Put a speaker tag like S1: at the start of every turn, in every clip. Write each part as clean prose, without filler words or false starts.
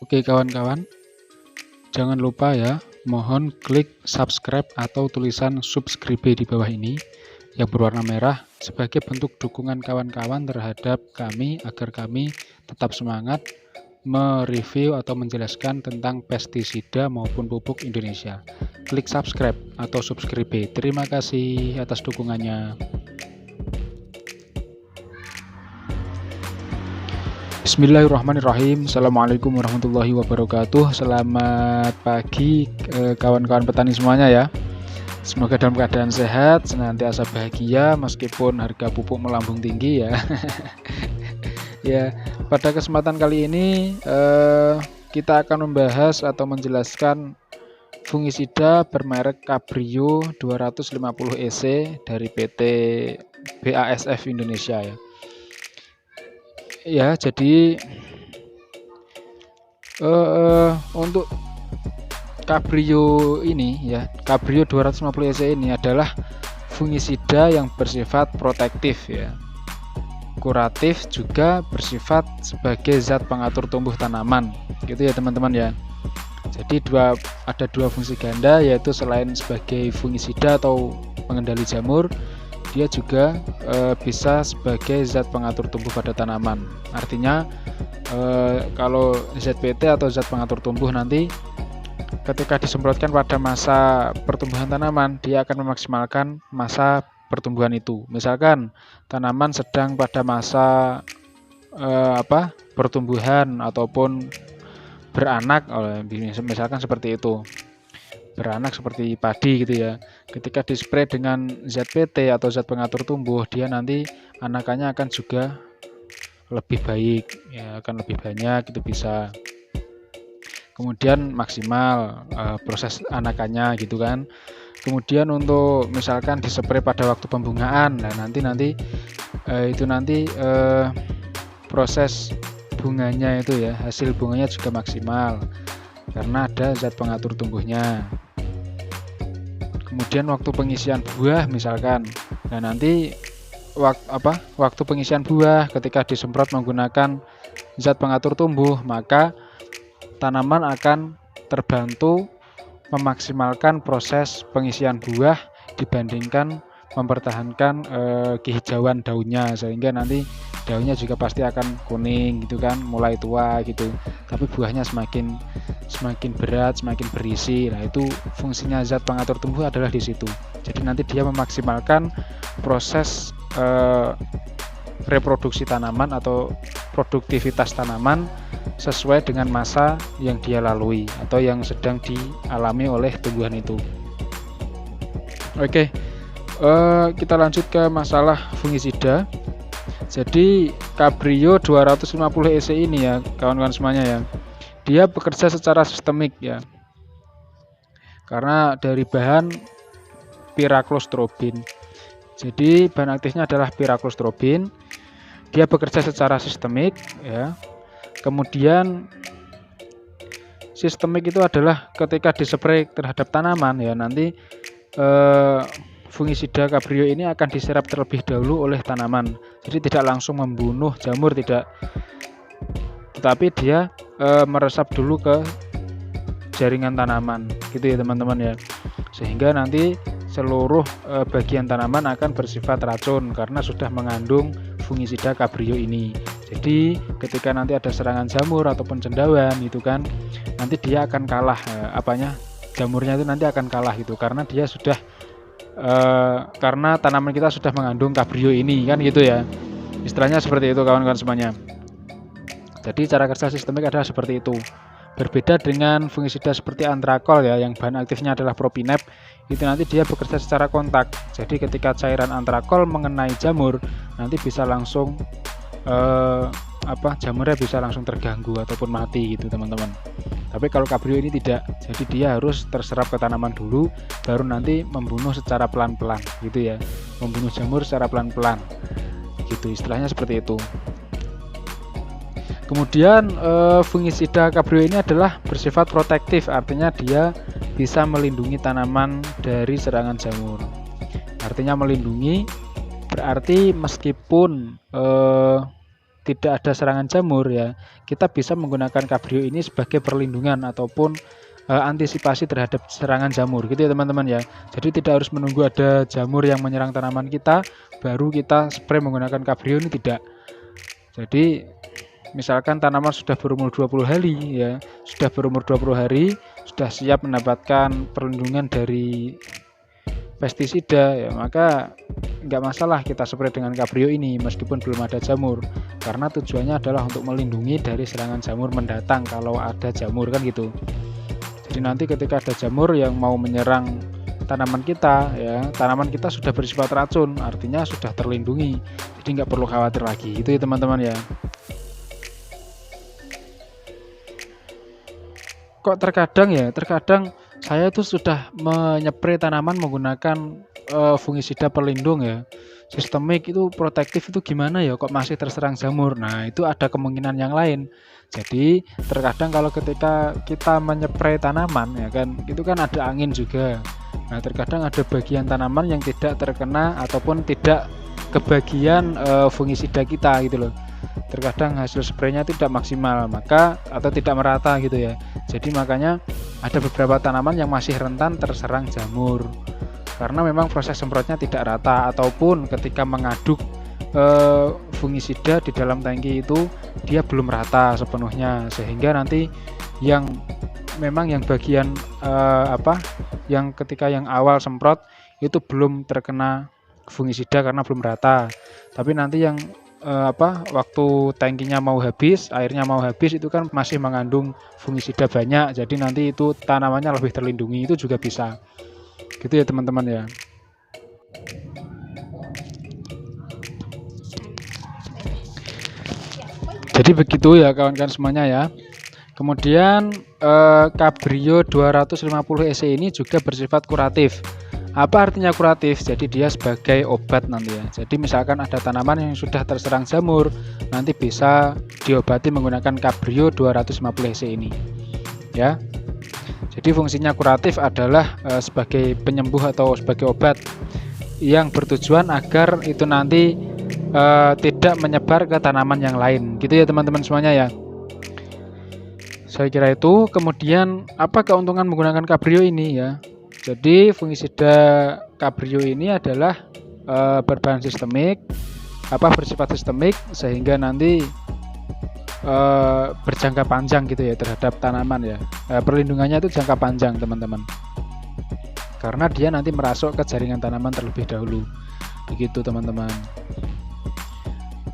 S1: Oke kawan-kawan, jangan lupa ya, mohon klik subscribe atau tulisan subscribe di bawah ini yang berwarna merah sebagai bentuk dukungan kawan-kawan terhadap kami agar kami tetap semangat mereview atau menjelaskan tentang pestisida maupun pupuk Indonesia. Klik subscribe atau subscribe. Terima kasih atas dukungannya. Bismillahirrahmanirrahim. Assalamualaikum warahmatullahi wabarakatuh. Selamat pagi kawan-kawan petani semuanya ya. Semoga dalam keadaan sehat, senantiasa bahagia meskipun harga pupuk melambung tinggi ya. Ya, pada kesempatan kali ini kita akan membahas atau menjelaskan fungisida bermerek Cabrio 250 EC dari PT BASF Indonesia ya. Ya, jadi untuk Cabrio ini ya, Cabrio 250 EC ini adalah fungisida yang bersifat protektif ya, kuratif, juga bersifat sebagai zat pengatur tumbuh tanaman gitu ya teman-teman ya. Jadi ada dua fungsi ganda, yaitu selain sebagai fungisida atau pengendali jamur, dia juga bisa sebagai zat pengatur tumbuh pada tanaman. Artinya kalau ZPT atau zat pengatur tumbuh nanti ketika disemprotkan pada masa pertumbuhan tanaman, dia akan memaksimalkan masa pertumbuhan itu. Misalkan tanaman sedang pada masa pertumbuhan ataupun beranak, misalkan seperti itu, beranak seperti padi gitu ya. Ketika dispray dengan ZPT atau zat pengatur tumbuh, dia nanti anakannya akan juga lebih baik ya, akan lebih banyak itu bisa. Kemudian maksimal proses anakannya gitu kan. Kemudian untuk misalkan dispray pada waktu pembungaan, nah nanti proses bunganya itu ya, hasil bunganya juga maksimal karena ada zat pengatur tumbuhnya. Kemudian waktu pengisian buah misalkan, nah nanti waktu pengisian buah ketika disemprot menggunakan zat pengatur tumbuh, maka tanaman akan terbantu memaksimalkan proses pengisian buah dibandingkan mempertahankan kehijauan daunnya, sehingga nanti daunnya juga pasti akan kuning gitu kan, mulai tua gitu, tapi buahnya semakin berat, semakin berisi. Nah itu fungsinya zat pengatur tumbuh adalah di situ. Jadi nanti dia memaksimalkan proses reproduksi tanaman atau produktivitas tanaman sesuai dengan masa yang dia lalui atau yang sedang dialami oleh tumbuhan itu. Oke, kita lanjut ke masalah fungisida. Jadi Cabrio 250 EC ini ya kawan-kawan semuanya ya, dia bekerja secara sistemik ya, karena dari bahan piraclostrobin. Jadi bahan aktifnya adalah piraclostrobin. Dia bekerja secara sistemik ya. Kemudian sistemik itu adalah ketika dispray terhadap tanaman ya, nanti fungisida Cabrio ini akan diserap terlebih dahulu oleh tanaman. Jadi tidak langsung membunuh jamur, tidak, tetapi dia meresap dulu ke jaringan tanaman gitu ya teman-teman ya, sehingga nanti seluruh bagian tanaman akan bersifat racun karena sudah mengandung fungisida Cabrio ini. Jadi ketika nanti ada serangan jamur ataupun cendawan itu kan, nanti dia akan kalah, jamurnya itu nanti akan kalah gitu, karena dia sudah karena tanaman kita sudah mengandung Cabrio ini kan gitu ya, istilahnya seperti itu kawan-kawan semuanya. Jadi cara kerja sistemik adalah seperti itu. Berbeda dengan fungisida seperti antrakol ya, yang bahan aktifnya adalah propinep, itu nanti dia bekerja secara kontak. Jadi ketika cairan antrakol mengenai jamur, nanti bisa langsung jamurnya bisa langsung terganggu ataupun mati gitu teman-teman. Tapi kalau Cabrio ini tidak, jadi dia harus terserap ke tanaman dulu, baru nanti membunuh secara pelan-pelan gitu ya, membunuh jamur secara pelan-pelan gitu, istilahnya seperti itu. Kemudian fungisida Cabrio ini adalah bersifat protektif, artinya dia bisa melindungi tanaman dari serangan jamur. Artinya melindungi berarti meskipun tidak ada serangan jamur ya, kita bisa menggunakan Cabrio ini sebagai perlindungan ataupun antisipasi terhadap serangan jamur gitu ya teman-teman ya. Jadi tidak harus menunggu ada jamur yang menyerang tanaman kita baru kita spray menggunakan Cabrio, ini tidak. Jadi misalkan tanaman sudah berumur 20 hari ya, sudah berumur 20 hari, sudah siap mendapatkan perlindungan dari pestisida ya, maka nggak masalah kita spray dengan Cabrio ini meskipun belum ada jamur, karena tujuannya adalah untuk melindungi dari serangan jamur mendatang kalau ada jamur kan gitu. Jadi nanti ketika ada jamur yang mau menyerang tanaman kita ya, tanaman kita sudah bersifat racun, artinya sudah terlindungi, jadi nggak perlu khawatir lagi itu ya teman-teman ya. Kok terkadang saya itu sudah menyepray tanaman menggunakan fungisida pelindung ya, sistemik itu protektif itu gimana ya kok masih terserang jamur. Nah itu ada kemungkinan yang lain. Jadi terkadang kalau ketika kita menyepray tanaman ya kan, itu kan ada angin juga. Nah terkadang ada bagian tanaman yang tidak terkena ataupun tidak kebagian fungisida kita gitu loh. Terkadang hasil spraynya tidak maksimal atau tidak merata gitu ya. Jadi makanya ada beberapa tanaman yang masih rentan terserang jamur karena memang proses semprotnya tidak rata, ataupun ketika mengaduk fungisida di dalam tangki itu dia belum rata sepenuhnya, sehingga nanti yang memang yang bagian yang ketika yang awal semprot itu belum terkena fungisida karena belum rata, tapi nanti yang waktu tangkinya mau habis, airnya mau habis, itu kan masih mengandung fungisida banyak, jadi nanti itu tanamannya lebih terlindungi, itu juga bisa gitu ya teman-teman ya. Jadi begitu ya kawan-kawan semuanya ya. Kemudian Cabrio 250 EC ini juga bersifat kuratif. Apa artinya kuratif? Jadi dia sebagai obat nanti ya. Jadi misalkan ada tanaman yang sudah terserang jamur, nanti bisa diobati menggunakan Cabrio 250 EC ini. Ya. Jadi fungsinya kuratif adalah sebagai penyembuh atau sebagai obat yang bertujuan agar itu nanti tidak menyebar ke tanaman yang lain. Gitu ya teman-teman semuanya ya. Saya kira itu. Kemudian apa keuntungan menggunakan Cabrio ini ya? Jadi fungisida Cabrio ini adalah berbahan sistemik, bersifat sistemik, sehingga nanti berjangka panjang gitu ya terhadap tanaman ya. Perlindungannya itu jangka panjang teman-teman, karena dia nanti merasuk ke jaringan tanaman terlebih dahulu. Begitu teman-teman.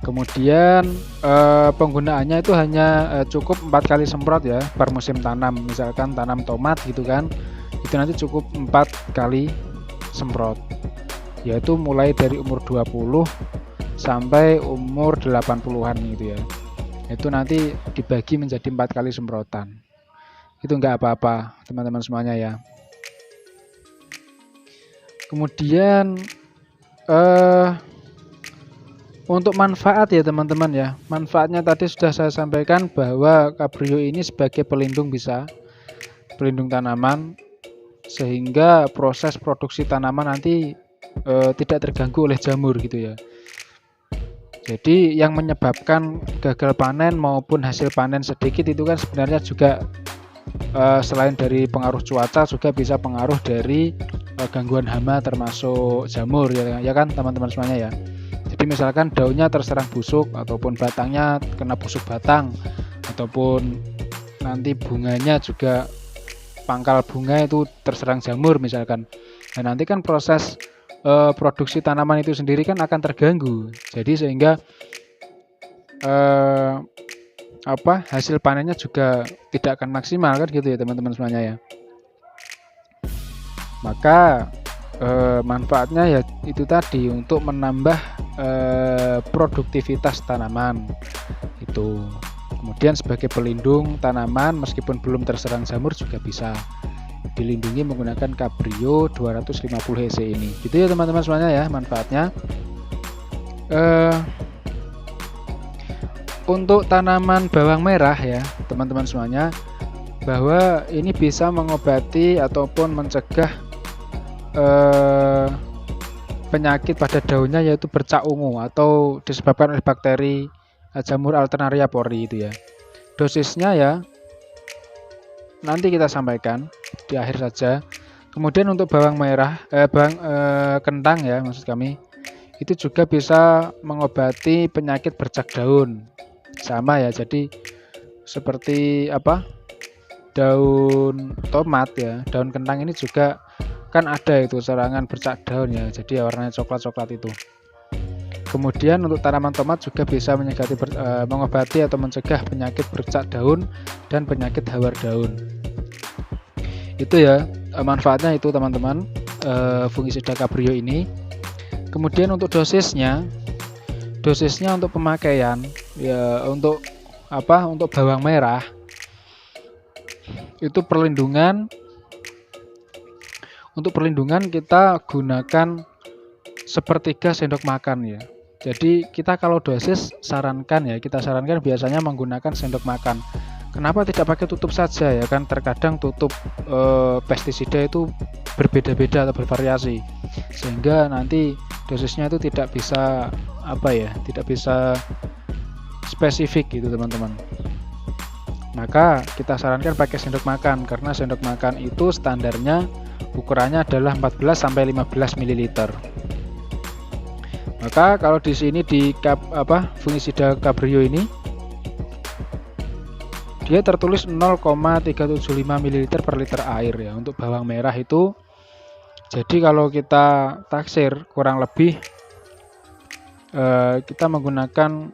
S1: Kemudian penggunaannya itu hanya cukup 4 kali semprot ya per musim tanam. Misalkan tanam tomat gitu kan, itu nanti cukup 4 kali semprot, yaitu mulai dari umur 20 sampai umur 80-an gitu ya. Itu nanti dibagi menjadi 4 kali semprotan. Itu enggak apa-apa teman-teman semuanya ya. Kemudian untuk manfaat ya teman-teman ya. Manfaatnya tadi sudah saya sampaikan bahwa Cabrio ini sebagai pelindung, bisa pelindung tanaman, sehingga proses produksi tanaman nanti tidak terganggu oleh jamur gitu ya. Jadi yang menyebabkan gagal panen maupun hasil panen sedikit itu kan sebenarnya juga selain dari pengaruh cuaca, juga bisa pengaruh dari gangguan hama termasuk jamur ya kan teman-teman semuanya ya. Jadi misalkan daunnya terserang busuk ataupun batangnya kena busuk batang, ataupun nanti bunganya juga, pangkal bunga itu terserang jamur misalkan. Nah nanti kan proses produksi tanaman itu sendiri kan akan terganggu. Jadi sehingga hasil panennya juga tidak akan maksimal kan gitu ya teman-teman semuanya ya. Maka manfaatnya ya itu tadi, untuk menambah produktivitas tanaman itu. Kemudian sebagai pelindung tanaman meskipun belum terserang jamur juga bisa dilindungi menggunakan Cabrio 250 EC ini. Gitu ya teman-teman semuanya ya manfaatnya. Untuk tanaman bawang merah ya teman-teman semuanya, bahwa ini bisa mengobati ataupun mencegah penyakit pada daunnya, yaitu bercak ungu atau disebabkan oleh bakteri jamur Alternaria pori itu ya. Dosisnya ya nanti kita sampaikan di akhir saja. Kemudian untuk bawang merah, kentang ya maksud kami, itu juga bisa mengobati penyakit bercak daun. Sama ya, jadi seperti daun tomat ya, daun kentang ini juga kan ada itu serangan bercak daun ya, jadi warnanya coklat-coklat itu. Kemudian untuk tanaman tomat juga bisa mengobati atau mencegah penyakit bercak daun dan penyakit hawar daun. Itu ya manfaatnya itu teman-teman, fungisida Cabrio ini. Kemudian untuk dosisnya untuk pemakaian ya, untuk bawang merah itu untuk perlindungan kita gunakan 1/3 sendok makan ya. Jadi kita kalau dosis kita sarankan biasanya menggunakan sendok makan. Kenapa tidak pakai tutup saja ya kan, terkadang tutup pestisida itu berbeda-beda atau bervariasi, sehingga nanti dosisnya itu tidak bisa spesifik gitu teman-teman. Maka kita sarankan pakai sendok makan, karena sendok makan itu standarnya ukurannya adalah 14-15 ml. Maka kalau di sini di fungisida Cabrio ini dia tertulis 0,375 ml per liter air ya untuk bawang merah itu. Jadi kalau kita taksir kurang lebih kita menggunakan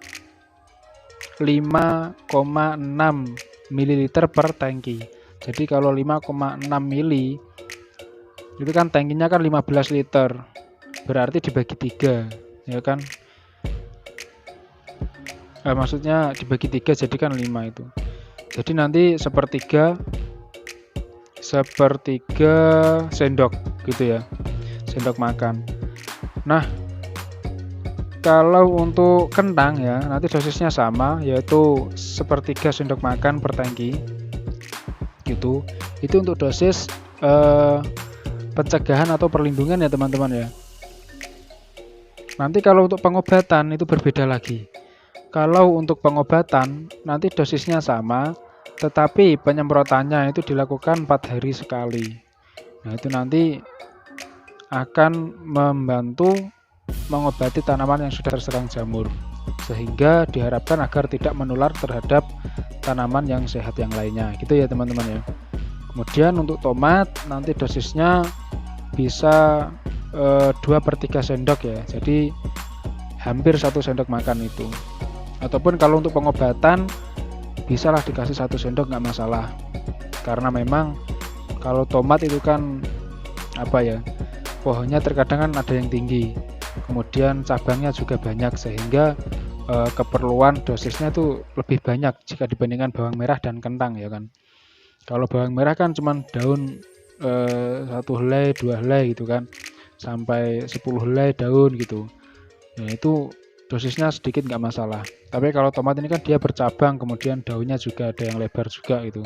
S1: 5,6 ml per tangki. Jadi kalau 5,6 mili itu kan tangkinya kan 15 liter, berarti dibagi 3 ya kan, maksudnya dibagi 3 jadi kan 5 itu. Jadi nanti 1/3 sendok gitu ya, sendok makan. Nah, kalau untuk kentang ya nanti dosisnya sama, yaitu 1/3 sendok makan per tangki gitu. Itu untuk dosis pencegahan atau perlindungan ya teman-teman ya. Nanti kalau untuk pengobatan itu berbeda lagi. Kalau untuk pengobatan nanti dosisnya sama, tetapi penyemprotannya itu dilakukan 4 hari sekali. Nah, itu nanti akan membantu mengobati tanaman yang sudah terserang jamur, sehingga diharapkan agar tidak menular terhadap tanaman yang sehat yang lainnya. Gitu ya teman-teman ya. Kemudian untuk tomat nanti dosisnya bisa 2/3 sendok ya. Jadi hampir 1 sendok makan itu. Ataupun kalau untuk pengobatan bisalah dikasih 1 sendok nggak masalah, karena memang kalau tomat itu kan pohonnya terkadang kan ada yang tinggi, kemudian cabangnya juga banyak, sehingga keperluan dosisnya itu lebih banyak jika dibandingkan bawang merah dan kentang ya kan. Kalau bawang merah kan cuman daun 1 helai 2 helai gitu kan, sampai 10 helai daun gitu. Nah, itu dosisnya sedikit nggak masalah. Tapi kalau tomat ini kan dia bercabang, kemudian daunnya juga ada yang lebar juga gitu.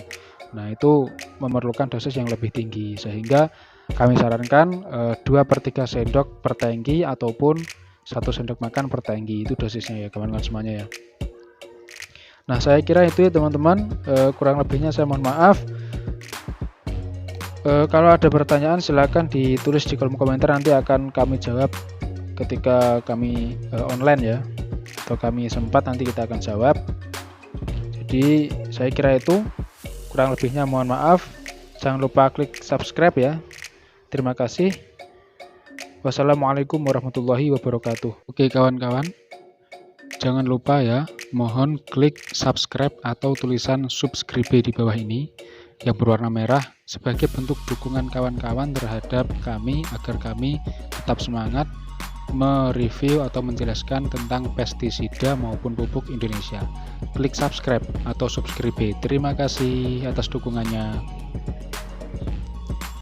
S1: Nah, itu memerlukan dosis yang lebih tinggi, sehingga kami sarankan 2/3 sendok per tangki ataupun 1 sendok makan per tangki, itu dosisnya ya kawan-kawan semuanya ya. Nah, saya kira itu ya teman-teman, kurang lebihnya saya mohon maaf. Kalau ada pertanyaan silakan ditulis di kolom komentar, nanti akan kami jawab ketika kami online ya, atau kami sempat nanti kita akan jawab. Jadi saya kira itu, kurang lebihnya mohon maaf. Jangan lupa klik subscribe ya. Terima kasih. Wassalamualaikum warahmatullahi wabarakatuh. Oke kawan-kawan, jangan lupa ya, mohon klik subscribe atau tulisan subscribe di bawah ini yang berwarna merah sebagai bentuk dukungan kawan-kawan terhadap kami agar kami tetap semangat mereview atau menjelaskan tentang pestisida maupun pupuk Indonesia. Klik subscribe atau subscribe. Terima kasih atas dukungannya.